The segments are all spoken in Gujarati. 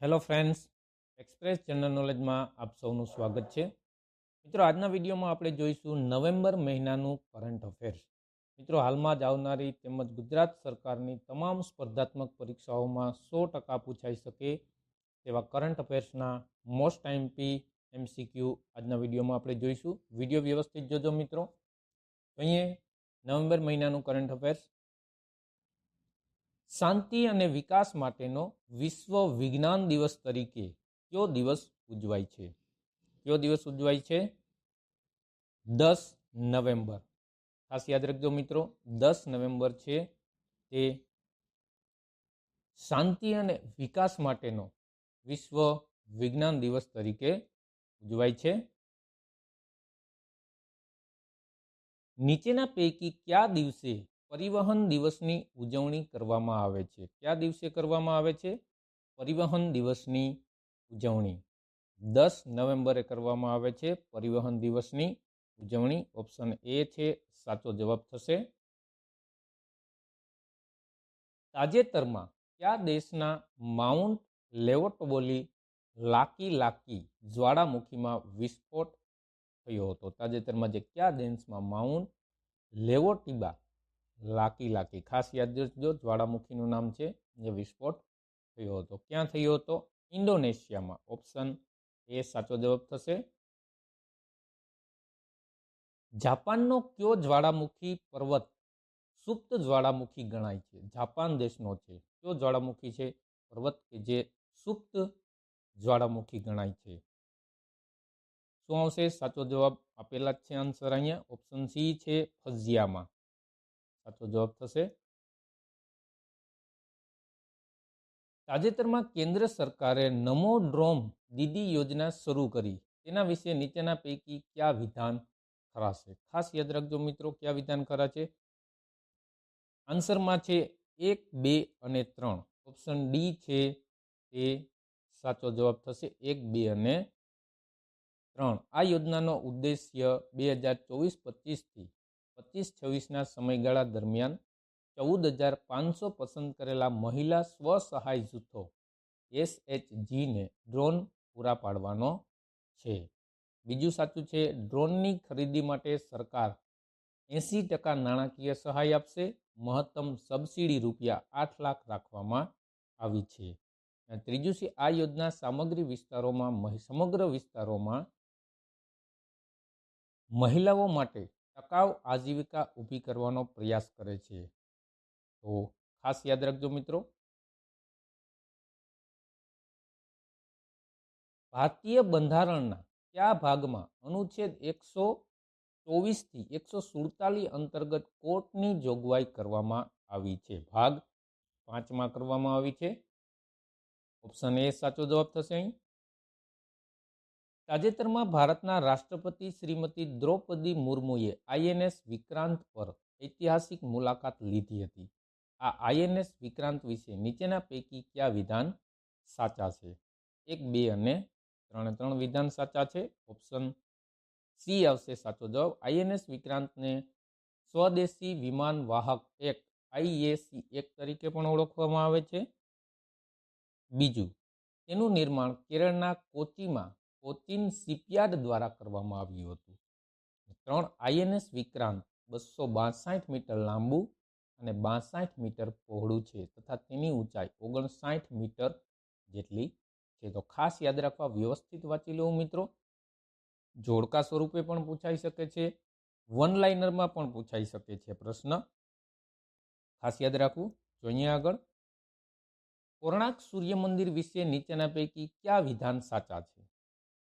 હેલો ફ્રેન્ડ્સ, એક્સપ્રેસ જનરલ નોલેજમાં આપ સૌનું સ્વાગત છે. મિત્રો, આજના વિડીયોમાં આપણે જોઈશું નવેમ્બર મહિનાનું કરંટ અફેર્સ. મિત્રો, હાલમાં જ આવનારી તેમજ ગુજરાત સરકારની તમામ સ્પર્ધાત્મક પરીક્ષાઓમાં 100% પૂછાઈ શકે તેવા કરંટ અફેર્સના મોસ્ટ આઈએમપી MCQ આજના વિડીયોમાં આપણે જોઈશું. વિડીયો વ્યવસ્થિત જોજો મિત્રો. જોઈએ નવેમ્બર મહિનાનું કરંટ અફેર્સ. શાંતિ અને વિકાસ માટેનો વિશ્વ વિજ્ઞાન દિવસ તરીકે કયો દિવસ ઉજવાય છે? કયો દિવસ ઉજવાય છે? 10 નવેમ્બર. ખાસ યાદ રાખજો મિત્રો, 10 નવેમ્બર છે તે શાંતિ અને વિકાસ માટેનો વિશ્વ વિજ્ઞાન દિવસ તરીકે ઉજવાય છે. નીચેના પૈકી કયા દિવસે પરિવહન દિવસની ઉજવણી કરવામાં આવે છે? કયા દિવસે કરવામાં આવે છે પરિવહન દિવસની ઉજવણી? 10 નવેમ્બરે કરવામાં આવે છે પરિવહન દિવસની ઉજવણી. ઓપ્શન એ છે સાચો જવાબ થશે. તાજેતરમાં કયા દેશના માઉન્ટ લેવોટોબોલી લાકી જ્વાળામુખીમાં વિસ્ફોટ થયો હતો? તાજેતરમાં જે કયા દેશમાં માઉન્ટ લેવોટીબા લાકી ખાસ યાદ રાખજો, જ્વાળામુખીનું નામ છે, જે વિસ્ફોટ થયો હતો. ક્યાં થયો હતો? ઇન્ડોનેશિયામાં. ઓપ્શન એ સાચો જવાબ થશે. જાપાનનો કયો જ્વાળામુખી પર્વત સુપ્ત જ્વાળામુખી ગણાય છે? જાપાન દેશનો છે કયો જ્વાળામુખી છે પર્વત કે જે સુપ્ત જ્વાળામુખી ગણાય છે? શું આવશે સાચો જવાબ? આપેલા જ છે આન્સર અહીંયા. ઓપ્શન સી છે ફજિયામા. સાચો જવાબ થશે. તાજેતરમાં કેન્દ્ર સરકારે નમો ડ્રોન દીદી યોજના શરૂ કરી. તેના વિશે નીચેના પૈકી કયા વિધાન ખરા છે? ખાસ યાદ રાખજો મિત્રો, કયા વિધાન ખરા છે? આન્સરમાં છે 1, 2 અને 3. ઓપ્શન ડી છે તે સાચો જવાબ થશે. 1, 2 અને 3. આ યોજનાનો ઉદ્દેશ્ય 2024-25 થી 25-26ના સમયગાળા દરમિયાન 14,500 પસંદ કરેલા મહિલા સ્વસહાય જૂથો SHGને ડ્રોન પૂરા પાડવાનો છે. બીજું સાચું છે, ડ્રોનની ખરીદી માટે સરકાર 80% નાણાકીય સહાય આપશે. મહત્તમ સબસિડી રૂપિયા 8 લાખ રાખવામાં આવી છે. ત્રીજું છે, આ યોજના સમગ્ર વિસ્તારોમાં મહિલાઓ માટે ટકાઉ આજીવિકા ઊભી કરવાનો પ્રયાસ કરે છે. તો ખાસ યાદ રાખજો મિત્રો. ભારતીય બંધારણના કયા ભાગમાં અનુચ્છેદ 124 થી 147 અંતર્ગત કોર્ટની જોગવાઈ કરવામાં આવી છે? ભાગ 5માં કરવામાં આવી છે. ઓપ્શન એ સાચો જવાબ થશે. અહીં તાજેતરમાં ભારતના રાષ્ટ્રપતિ શ્રીમતી દ્રૌપદી મુર્મુએ INS વિક્રાંત પર ઐતિહાસિક મુલાકાત લીધી હતી. આ INS વિક્રાંત વિશે નીચેના પૈકી કયા વિધાન સાચા છે? 1, 2 અને 3 વિધાન સાચા છે. ઓપ્શન સી આવશે સાચો જવાબ. INS વિક્રાંતને સ્વદેશી વિમાન વાહક એક્ટ IAC એક્ટ તરીકે પણ ઓળખવામાં આવે છે. બીજું, તેનું નિર્માણ કેરળના કોચીન શિપયાર્ડ દ્વારા કરવામાં આવ્યું હતું. 3, INS વિક્રાંત 262 મીટર લાંબુ અને 62 મીટર પહોળું છે તથા તેની ઊંચાઈ 59 મીટર જેટલી છે. તો ખાસ યાદ રાખવા, વ્યવસ્થિત વાંચી લેવું મિત્રો. જોડકા સ્વરૂપે પણ પૂછાઈ શકે છે, વન લાઇનરમાં પણ પૂછાઈ શકે છે પ્રશ્ન. ખાસ યાદ રાખવું. જોઈએ આગળ. કોણાર્ક સૂર્ય મંદિર વિશે નીચેના પૈકી કયા વિધાન સાચા છે?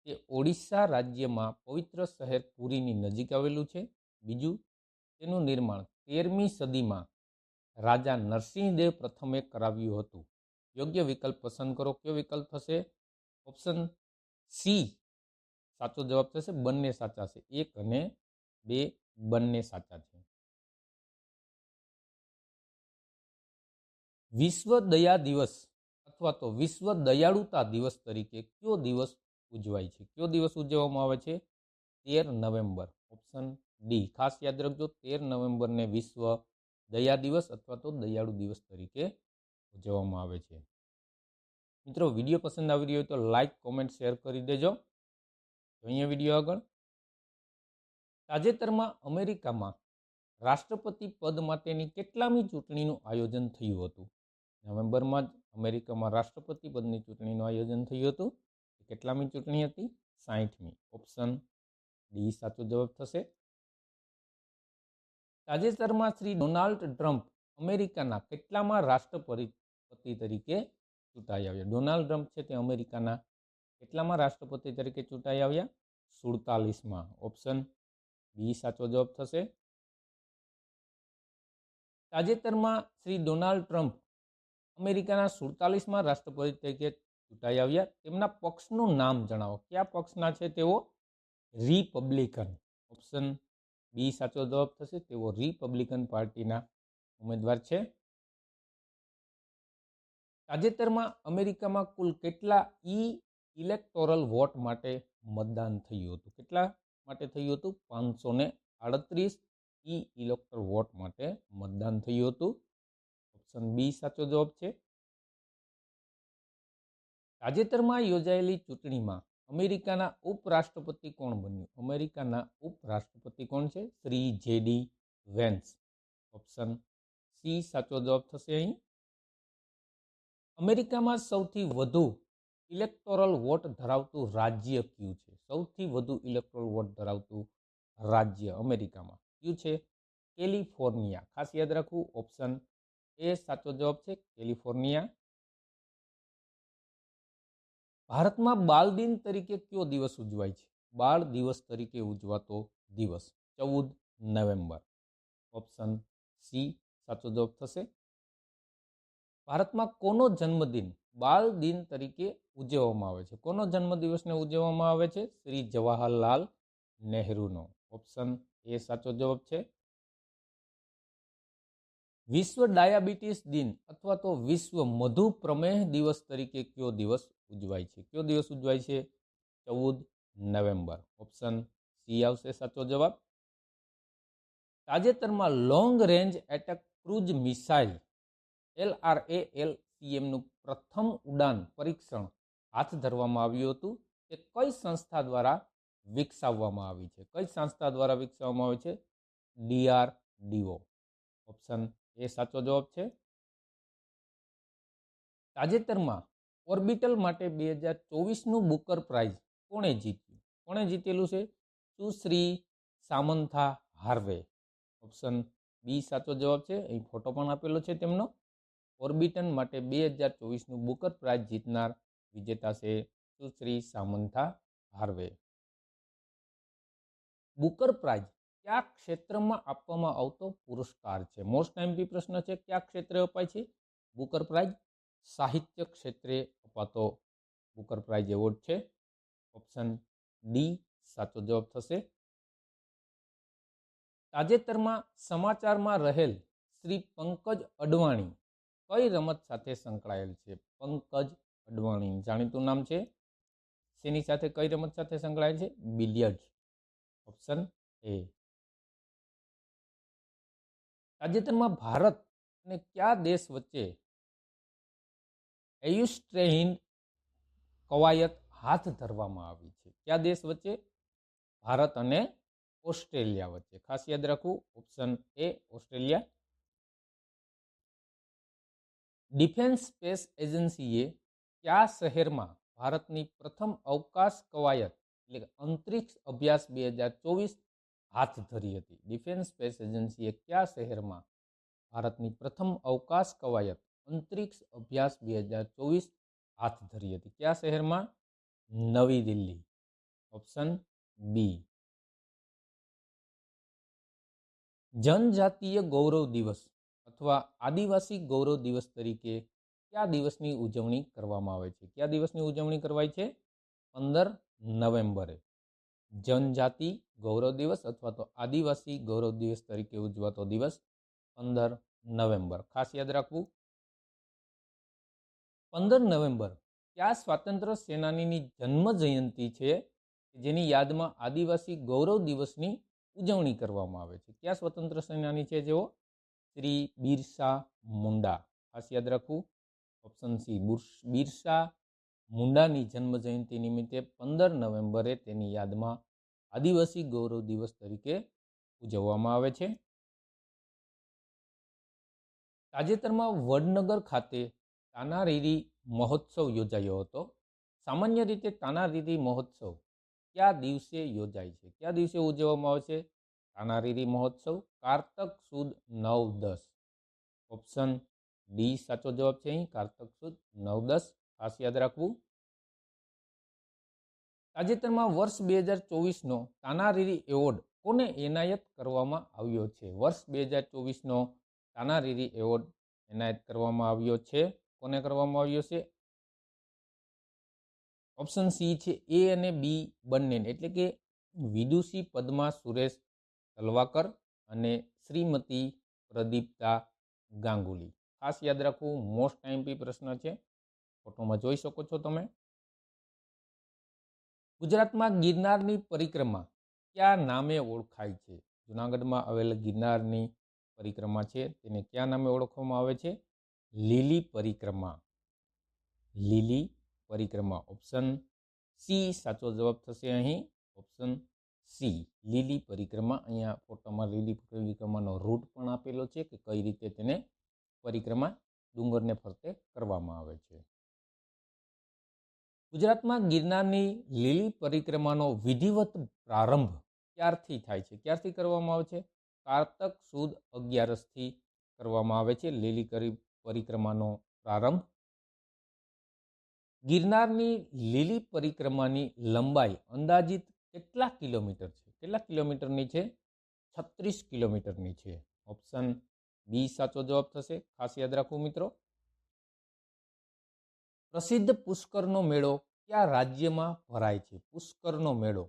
તે ઓડિશા રાજ્યમાં પવિત્ર શહેર પુરીની નજીક આવેલું છે. બીજું, તેનું નિર્માણ 13મી સદીમાં રાજા નરસિંહદેવ પ્રથમે કરાવ્યું હતું. યોગ્ય વિકલ્પ પસંદ કરો. કયો વિકલ્પ થશે? ઓપ્શન સી સાચો જવાબ થશે. બંને સાચા છે. 1 અને 2 બંને સાચા છે. વિશ્વ દયા દિવસ અથવા તો વિશ્વ દયાળુતા દિવસ તરીકે કયો દિવસ ઉજવાય છે? કયો દિવસ ઉજવવામાં આવે છે? 13 નવેમ્બર. Option D. ખાસ યાદ રાખજો, 13 નવેમ્બરને વિશ્વ દયા દિવસ અથવા તો દયાળુ દિવસ તરીકે ઉજવવામાં આવે છે. મિત્રો વિડીયો પસંદ આવી રહ્યો હોય તો લાઇક, કોમેન્ટ, શેર કરી દેજો. જોઈએ વિડીયો આગળ. તાજેતરમાં અમેરિકામાં રાષ્ટ્રપતિ પદ માટેની કેટલામી ચૂંટણીનું આયોજન થયું હતું? નવેમ્બરમાં જ અમેરિકામાં રાષ્ટ્રપતિ પદની ચૂંટણીનું આયોજન થયું હતું. કેટલામી ચૂંટણી હતી? 60મી. ઓપ્શન ડી સાચો જવાબ થશે. તાજેતરમાં શ્રી ડોનાલ્ડ ટ્રમ્પ અમેરિકાના કેટલામાં રાષ્ટ્રપતિ તરીકે ચૂંટાઈ આવ્યા? ડોનાલ્ડ ટ્રમ્પ છે તે અમેરિકાના કેટલામાં રાષ્ટ્રપતિ તરીકે ચૂંટાઈ આવ્યા? 47માં. ઓપ્શન બી સાચો જવાબ થશે. તાજેતરમાં શ્રી ડોનાલ્ડ ટ્રમ્પ અમેરિકાના 47માં રાષ્ટ્રપતિ તરીકે ચૂંટાઈ આવ્યા. તેમના પક્ષનું નામ જણાવો. કયા પક્ષના છે તેઓ? રિપબ્લિકન. ઓપ્શન બી સાચો જવાબ થશે. તેઓ રિપબ્લિકન પાર્ટીના ઉમેદવાર છે. તાજેતરમાં અમેરિકામાં કુલ કેટલા ઇલેક્ટોરલ વોટ માટે મતદાન થયું હતું? કેટલા માટે થયું હતું? 538 ઇલેક્ટોરલ વોટ માટે મતદાન થયું હતું. ઓપ્શન બી સાચો જવાબ છે. તાજેતરમાં યોજાયેલી ચૂંટણીમાં અમેરિકાના ઉપરાષ્ટ્રપતિ કોણ બન્યું? અમેરિકાના ઉપરાષ્ટ્રપતિ કોણ છે? Shri JD vans. Option C સાચો જવાબ થશે. અહીં અમેરિકામાં સૌથી વધુ ઇલેક્ટોરલ વોટ ધરાવતું રાજ્ય કયું છે? સૌથી વધુ ઇલેક્ટોરલ વોટ ધરાવતું રાજ્ય અમેરિકામાં કયું છે? કેલિફોર્નિયા. ખાસ યાદ રાખવું, ઓપ્શન એ સાચો જવાબ છે, કેલિફોર્નિયા. ભારતમાં બાળ દિન તરીકે કયો દિવસ ઉજવાય છે? બાળ દિવસ તરીકે ઉજવાતો દિવસ 14 નવેમ્બર. ઓપ્શન સી સાચો જવાબ થશે. ભારતમાં કોનો જન્મદિન બાળ દિન તરીકે ઉજવવામાં આવે છે? કોનો જન્મદિવસને ઉજવવામાં આવે છે? શ્રી જવાહરલાલ નહેરુનો. ઓપ્શન એ સાચો જવાબ છે. વિશ્વ ડાયાબિટીસ દિન અથવા તો વિશ્વ મધુપ્રમેહ દિવસ તરીકે કયો દિવસ ઉજવાય છે? કયો દિવસ ઉજવાય છે? 14 નવેમ્બર. ઓપ્શન સી આવશે સાચો જવાબ. તાજેતરમાં long range attack cruise missile LRALCMનું પ્રથમ ઉડાન પરીક્ષણ હાથ ધરવામાં આવ્યું હતું. તે કઈ સંસ્થા દ્વારા વિકસાવવામાં આવી છે? કઈ સંસ્થા દ્વારા વિકસાવવામાં આવી છે? DRDO. ઓપ્શન એ સાચો જવાબ છે. તાજેતરમાં ઓર્બિટલ માટે 2024નું બુકર પ્રાઇઝ કોણે જીત્યું? કોણે જીતેલું છે? સુશ્રી સામંથા હાર્વે. ઓપ્શન બી સાચો જવાબ છે. અહીં ફોટો પણ આપેલો છે તેમનો. ઓર્બિટન માટે 2024નું બુકર પ્રાઇઝ જીતનાર વિજેતા છે સુશ્રી સામંથા હાર્વે. બુકર પ્રાઇઝ કયા ક્ષેત્રમાં આપવામાં આવતો પુરસ્કાર છે? મોસ્ટ એમપી પ્રશ્ન છે. કયા ક્ષેત્રે અપાય છે બુકર પ્રાઇઝ? સાહિત્ય ક્ષેત્રે અપાતો બુકર પ્રાઇઝ એવોર્ડ છે. ઓપ્શન ડી સાચો જવાબ થશે. તાજેતરમાં સમાચારમાં રહેલ શ્રી પંકજ અડવાણી કઈ રમત સાથે સંકળાયેલ છે? પંકજ અડવાણી જાણીતું નામ છે. શેની સાથે, કઈ રમત સાથે સંકળાયેલ છે? બિલિયર્ડ્સ. Option A. તાજેતરમાં ભારત અને કયા દેશ વચ્ચે એયુસ્ટ્રેહિન્ડ કવાયત હાથ ધરવામાં આવી છે? કયા દેશ વચ્ચે? ભારત અને ઓસ્ટ્રેલિયા વચ્ચે. ખાસ યાદ રાખવું, option A Australia. Defence space એજન્સીએ કયા શહેરમાં ભારતની પ્રથમ અવકાશ કવાયત એટલે કે અંતરિક્ષ અભ્યાસ 2024 હાથ ધરી હતી? ડિફેન્સ સ્પેસ એજન્સીએ કયા શહેરમાં ભારતની પ્રથમ અવકાશ કવાયત અંતરિક્ષ અભ્યાસ 2024 હાથ ધરી હતી? કયા શહેરમાં? નવી દિલ્હી. Option B. જનજાતીય ગૌરવ દિવસ અથવા આદિવાસી ગૌરવ દિવસ તરીકે કયા દિવસની ઉજવણી કરવામાં આવે છે? કયા દિવસની ઉજવણી કરવાય છે? 15 નવેમ્બરે જનજાતિ ગૌરવ દિવસ અથવા તો આદિવાસી ગૌરવ દિવસ તરીકે ઉજવાતો દિવસ 15 નવેમ્બર. ખાસ યાદ રાખવું. 15 નવેમ્બર કયા સ્વાતંત્ર્ય સેનાનીની જન્મ જયંતિ છે જેની યાદમાં આદિવાસી ગૌરવ દિવસની ઉજવણી કરવામાં આવે છે? કયા સ્વતંત્ર સેનાની છે જેઓ? શ્રી બિરસા મુંડા. ખાસ યાદ રાખવું, ઓપ્શન સી બિરસા મુંડાની જન્મજયંતિ નિમિત્તે 15 નવેમ્બરે તેની યાદમાં આદિવાસી ગૌરવ દિવસ તરીકે ઉજવવામાં આવે છે? તાજેતરમાં વડનગર ખાતે તાનારીરી મહોત્સવ યોજાયો હતો. સામાન્ય રીતે તાનારીરી મહોત્સવ કયા દિવસે યોજાય છે? કયા દિવસે ઉજવવામાં આવે છે તાનારીરી મહોત્સવ? કારતક સુદ 9-10. ઓપ્શન ડી સાચો જવાબ છે અહીં, કારતક સુદ 9-10. ખાસ યાદ રાખવું. તાજેતરમાં વર્ષ 2024નો તાનારીરી એવોર્ડ કોને એનાયત કરવામાં આવ્યો છે? વર્ષ 2024નો તાનારીરી એવોર્ડ એનાયત કરવામાં આવ્યો છે. કોને કરવામાં આવ્યો છે? ઓપ્શન સી છે એ અને બી બંનેને, એટલે કે વિદુષી પદ્મા સુરેશ તલવાકર અને શ્રીમતી પ્રદીપ્તા ગાંગુલી. ખાસ યાદ રાખવું, મોસ્ટ આઈએમપી પ્રશ્ન છે. ફોટોમાં જોઈ શકો છો તમે. ગુજરાતમાં ગિરનારની પરિક્રમા કયા નામે ઓળખાય છે? જૂનાગઢમાં આવેલ ગિરનારની પરિક્રમા છે તેને કયા નામે ઓળખવામાં આવે છે? લીલી પરિક્રમા. લીલી પરિક્રમા. ઓપ્શન સી સાચો જવાબ થશે અહીં. ઓપ્શન સી લીલી પરિક્રમા. અહીંયા ફોટોમાં લીલી પરિક્રમાનો રૂટ પણ આપેલો છે કે કઈ રીતે તેને પરિક્રમા ડુંગરને ફરતે કરવામાં આવે છે. ગુજરાતમાં ગિરનારની લીલી પરિક્રમાનો વિધિવત પ્રારંભ ક્યારથી થાય છે? ક્યારથી કરવામાં આવે છે? કારતક સુદ 11થી કરવામાં આવે છે લીલી પરિક્રમાનો પ્રારંભ. ગિરનારની લીલી પરિક્રમાની લંબાઈ અંદાજિત કેટલા કિલોમીટર છે? કેટલા કિલોમીટરની છે? 36 કિલોમીટરની છે. ઓપ્શન બી સાચો જવાબ થશે. ખાસ યાદ રાખવું મિત્રો. પ્રસિદ્ધ પુષ્કરનો મેળો કયા રાજ્યમાં ભરાય છે? પુષ્કરનો મેળો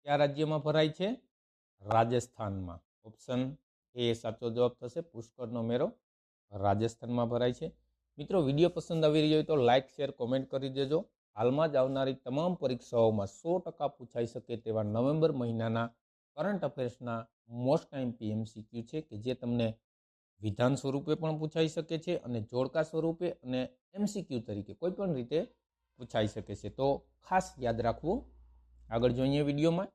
કયા રાજ્યમાં ભરાય છે? રાજસ્થાનમાં. ઓપ્શન એ સાચો જવાબ થશે. પુષ્કરનો મેળો રાજસ્થાનમાં ભરાય છે. મિત્રો, વિડીયો પસંદ આવી રહ્યો હોય તો લાઇક, શેર, કોમેન્ટ કરી દેજો. હાલમાં જ આવનારી તમામ પરીક્ષાઓમાં 100% પૂછાઈ શકે તેવા નવેમ્બર મહિનાના કરંટ અફેર્સના મોસ્ટ આઈએમપી MCQ છે કે જે તમને વિધાન સ્વરૂપે પણ પૂછાઈ શકે છે અને જોડકા સ્વરૂપે અને MCQ તરીકે કોઈ પણ રીતે પૂછાઈ શકે છે. તો ખાસ યાદ રાખવું. આગળ જોઈએ વિડીયોમાં.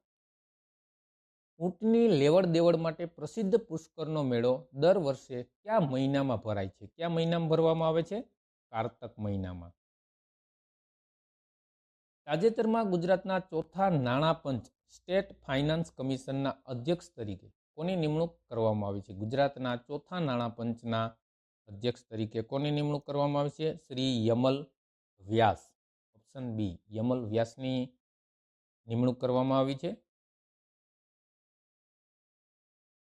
ઊંટની લેવડ દેવડ માટે પ્રસિદ્ધ પુષ્કરનો મેળો દર વર્ષે કયા મહિનામાં ભરાય છે? કયા મહિનામાં ભરવામાં આવે છે? કારતક મહિનામાં. તાજેતરમાં ગુજરાતના ચોથા નાણાપંચ સ્ટેટ ફાઇનાન્સ કમિશનના અધ્યક્ષ તરીકે કોની નિમણૂક કરવામાં આવી છે? ગુજરાતના ચોથા નાણાપંચના અધ્યક્ષ તરીકે કોની નિમણૂક કરવામાં આવી છે? શ્રી યમલ વ્યાસ. ઓપ્શન બી યમલ વ્યાસની નિમણૂક કરવામાં આવી છે.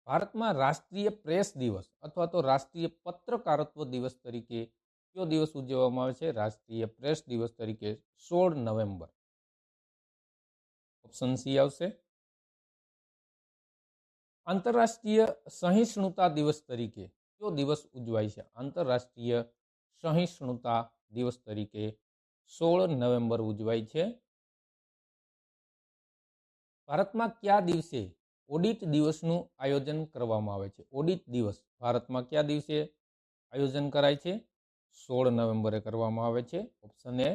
ભારતમાં રાષ્ટ્રીય પ્રેસ દિવસ અથવા તો રાષ્ટ્રીય પત્રકારત્વ દિવસ તરીકે કયો દિવસ ઉજવવામાં આવે છે? રાષ્ટ્રીય પ્રેસ દિવસ તરીકે 16 નવેમ્બર. ઓપ્શન સી આવશે. આંતરરાષ્ટ્રીય સહિષ્ણુતા દિવસ તરીકે કયો દિવસ ઉજવાય છે? આંતરરાષ્ટ્રીય સહિષ્ણુતા દિવસ તરીકે 16 નવેમ્બર ઉજવાય છે. ભારતમાં કયા દિવસે ઓડિટ દિવસનું આયોજન કરવામાં આવે છે? ઓડિટ દિવસ ભારતમાં કયા દિવસે આયોજન કરાય છે? 16 નવેમ્બરે કરવામાં આવે છે. Option A.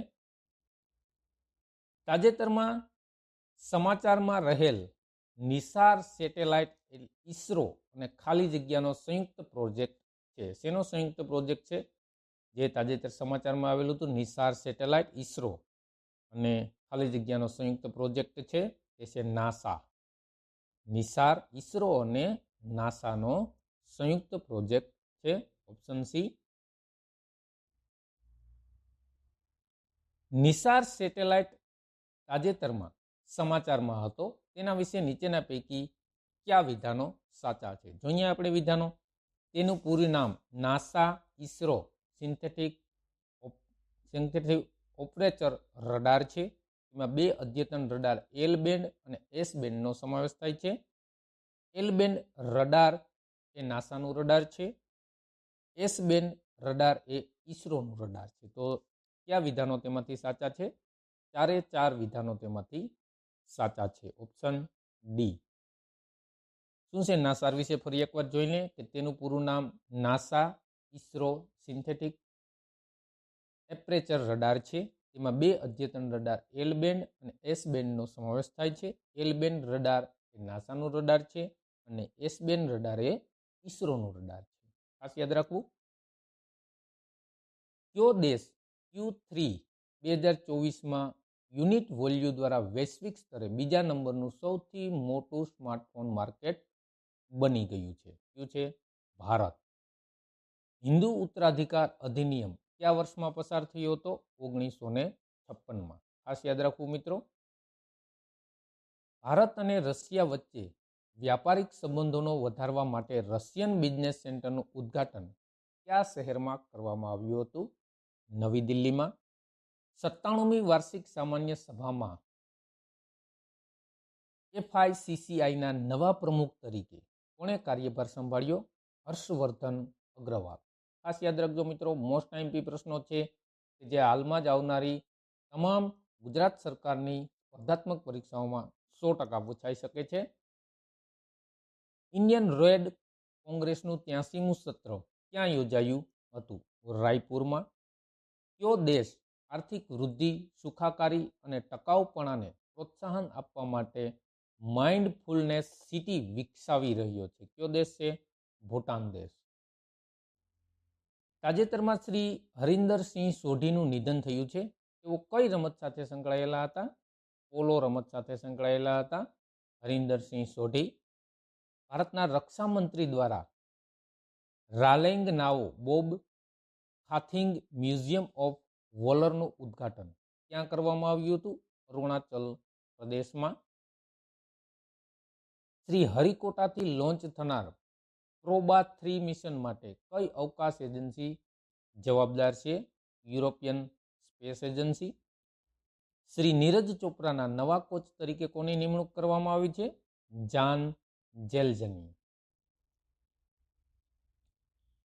તાજેતરમાં સમાચારમાં રહેલ નિસાર સેટેલાઇટ ઈસરો અને ખાલી જગ્યાનો સંયુક્ત પ્રોજેક્ટ છે. શેનો સંયુક્ત પ્રોજેક્ટ છે? જે તાજેતર સમાચારમાં આવેલું હતું, નિસાર સેટેલાઇટ ઈસરો અને ખાલી જગ્યાનો સંયુક્ત પ્રોજેક્ટ છે તે છે નાસા. નિસાર, ઈસરો અને નાસાનો સંયુક્ત પ્રોજેક્ટ છે. Option C. નિસાર સેટેલાઇટ તાજેતરમાં સમાચારમાં હતો તેના વિશે નીચેના પૈકી કયા વિધાનો સાચા છે? જોઈએ આપણે વિધાનો. તેનું પૂરું નામ નાસા ઈસરો સિન્થેટિક ઓપરેચર રડાર છે. એમાં બે અદ્યતન રડાર એલ બેન્ડ અને એસ બેન્ડનો સમાવેશ થાય છે. એલ બેન્ડ રડાર એ નાસાનું રડાર છે. એસ બેન્ડ રડાર એ ઈસરોનું રડાર છે. તો કયા વિધાનો તેમાંથી સાચા છે? 4 વિધાનો તેમાંથી સાચા છે. Option D. શું છે નાસા વિશે ફરી એકવાર જોઈ લે કે તેનું પૂરું નામ નાસા ઈસરો સિન્થેટિક એપરેચર રડાર છે. તેમાં બે અદ્યતન રડાર એલ બેન્ડ અને એસ બેન્ડનો સમાવેશ થાય છે. એલ બેન્ડ રડાર એ નાસાનું રડાર છે અને એસ બેન્ડ રડાર એ ઇસરોનું રડાર છે. ખાસ યાદ રાખવું. કયો દેશ Q3 2024માં યુનિટ વોલ્યુ દ્વારા વૈશ્વિક સ્તરે બીજા નંબરનું સૌથી મોટું સ્માર્ટફોન માર્કેટ બની ગયું છે? કયું છે? ભારત. હિન્દુ ઉત્તરાધિકાર અધિનિયમ કયા વર્ષમાં પસાર થયો હતો? 1956માં. ખાસ યાદ રાખવું મિત્રો. ભારત અને રશિયા વચ્ચે વ્યાપારિક સંબંધોનો વધારવા માટે રશિયન બિઝનેસ સેન્ટરનું ઉદ્ઘાટન કયા શહેરમાં કરવામાં આવ્યું હતું? નવી દિલ્હીમાં. 97મી વાર્ષિક સામાન્ય સભામાં FICCIના નવા પ્રમુખ તરીકે કોણે કાર્યભાર સંભાળ્યો? હર્ષવર્ધન અગ્રવાલ. ખાસ યાદ રાખજો મિત્રો, મોસ્ટ આઈએમપી પ્રશ્નો છે કે જે હાલમાં જ આવનારી તમામ ગુજરાત સરકારની સ્પર્ધાત્મક પરીક્ષાઓમાં 100% પૂછાઈ શકે છે. ઇન્ડિયન રેડ કોંગ્રેસનું 83મું સત્ર ક્યાં યોજાયું હતું? રાયપુરમાં. કયો દેશ આર્થિક વૃદ્ધિ, સુખાકારી અને ટકાઉપણાને પ્રોત્સાહન આપવા માટે માઇન્ડફુલનેસ સિટી વિકસાવી રહ્યો છે? કયો દેશ છે? ભૂટાન દેશ. તાજેતરમાં શ્રી હરિન્દરસિંહ સોઢીનું નિધન થયું છે. તેઓ કઈ રમત સાથે સંકળાયેલા હતા? પોલો રમત સાથે સંકળાયેલા હતા હરિન્દરસિંહ સોઢી. ભારતના રક્ષા મંત્રી દ્વારા Ralengnao Bob Khathing museum of વોલરનું ઉદ્ઘાટન ક્યાં કરવામાં આવ્યું હતું? અરુણાચલ પ્રદેશમાં. શ્રી હરિકોટાથી લોન્ચ થનાર પ્રોબા 3 મિશન માટે કઈ અવકાશ એજન્સી જવાબદાર છે? European space agency. Shri Neeraj ચોપરાના નવા કોચ તરીકે કોની નિમણૂક કરવામાં આવી છે? જાન જેલ્જની.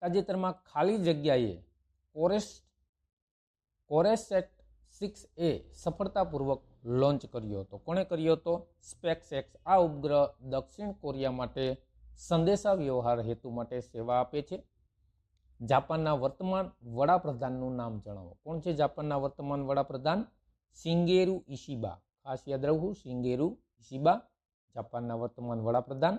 તાજેતરમાં ખાલી જગ્યાએ કોરેસેટ 6A સફળતાપૂર્વક લોન્ચ કર્યો હતો. કોણે કર્યો હતો? સ્પેસએક્સ. આ ઉપગ્રહ દક્ષિણ કોરિયા માટે સંદેશા વ્યવહાર હેતુ માટે સેવા આપે છે. જાપાનના વર્તમાન વડાપ્રધાનનું નામ જણાવો. કોણ છે જાપાનના વર્તમાન વડાપ્રધાન? શિંગેરુ ઇશિબા. ખાસ યાદ રાખવું, શિંગેરુ ઇશિબા જાપાનના વર્તમાન વડાપ્રધાન.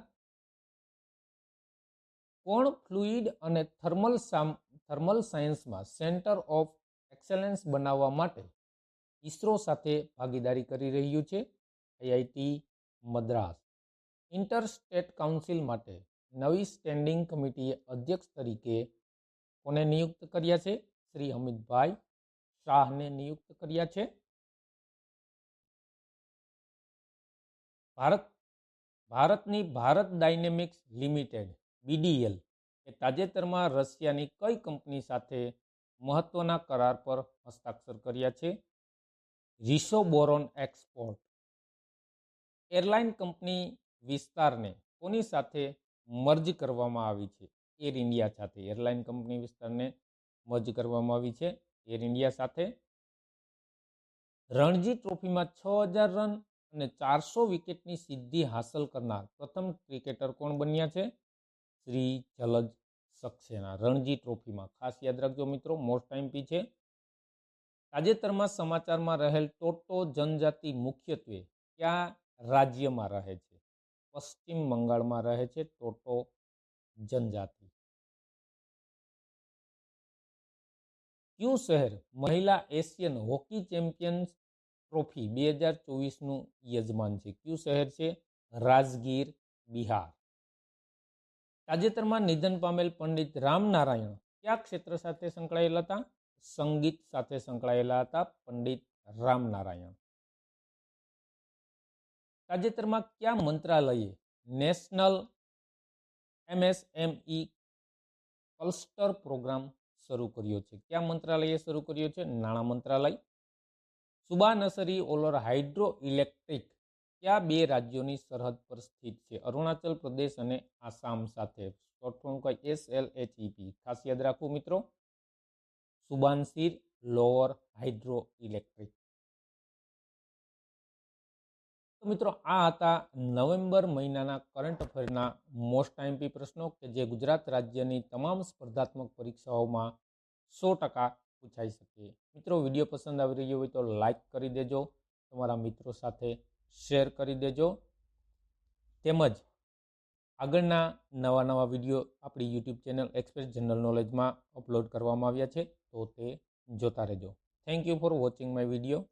કોણ ફ્લુઇડ અને થર્મલ સાયન્સમાં સેન્ટર ઓફ એક્સેલન્સ બનાવવા માટે ઇસરો સાથે ભાગીદારી કરી રહ્યું છે? આઈઆઈટી મદ્રાસ. ઇન્ટર-સ્ટેટ કાઉન્સિલ માટે નવી સ્ટેન્ડિંગ કમિટીએ અધ્યક્ષ તરીકે કોને નિયુક્ત કર્યા છે? શ્રી અમિતભાઈ શાહને નિયુક્ત કર્યા છે. ભારતની ભારત ડાયનેમિક્સ લિમિટેડ BDL એ તાજેતરમાં રશિયાની કઈ કંપની સાથે મહત્વના કરાર પર હસ્તાક્ષર કર્યા છે? રિસોબોરોન એક્સપોર્ટ. એરલાઇન કંપની વિસ્તારને કોની સાથે મર્જ કરવામાં આવી છે? એર ઇન્ડિયા સાથે. એરલાઇન કંપની વિસ્તારને મર્જ કરવામાં આવી છે એર ઇન્ડિયા સાથે. રણજી ટ્રોફીમાં 6000 રન અને 400 વિકેટની સિદ્ધિ હાંસલ કરનાર પ્રથમ ક્રિકેટર કોણ બન્યા છે? શ્રી જલજ સક્સેના. રણજી ટ્રોફીમાં. ખાસ યાદ રાખજો મિત્રો, મોસ્ટ આઈએમપી છે. તાજેતરમાં સમાચારમાં રહેલ ટોટો જનજાતિ મુખ્યત્વે કયા રાજ્યમાં રહે છે? પશ્ચિમ બંગાળમાં રહે છે ટોટો જનજાતિ. કયું શહેર મહિલા એશિયન હોકી ચેમ્પિયન્સ ટ્રોફી 2024નું યજમાન છે? કયું શહેર છે? રાજગીર, બિહાર. તાજેતરમાં નિધન પામેલ પંડિત રામનારાયણ કયા ક્ષેત્ર સાથે સંકળાયેલા હતા? સંગીત સાથે સંકળાયેલા હતા પંડિત રામનારાયણ. તાજેતરમાં કયા મંત્રાલયે નેશનલ MSME ક્લસ્ટર પ્રોગ્રામ શરૂ કર્યો છે? કયા મંત્રાલયે શરૂ કર્યો છે? નાણાં મંત્રાલય. સુબા નસરી ઓલર હાઇડ્રો ઇલેક્ટ્રિક કયા બે રાજ્યોની સરહદ પર સ્થિત છે? અરુણાચલ પ્રદેશ અને આસામ સાથે. શોર્ટ ફોર્મ કઈ? SLHEP. ખાસ યાદ રાખવું મિત્રો, સુબાનસિર લોઅર હાઇડ્રો ઇલેક્ટ્રિક. તો મિત્રો આ હતા નવેમ્બર મહિનાના કરંટ અફેરના મોસ્ટ આઈએમપી પ્રશ્નો કે જે ગુજરાત રાજ્યની તમામ સ્પર્ધાત્મક પરીક્ષાઓમાં 100% પૂછાઈ શકે. મિત્રો, વિડીયો પસંદ આવી રહ્યો હોય તો લાઈક કરી દેજો, તમારા મિત્રો સાથે શેર કરી દેજો, તેમજ આગળના નવા વિડીયો આપણી યુટ્યુબ ચેનલ એક્સપ્રેસ જનરલ નોલેજમાં અપલોડ કરવામાં આવ્યા છે, તો તે જોતા રહેજો. Thank you for watching my video.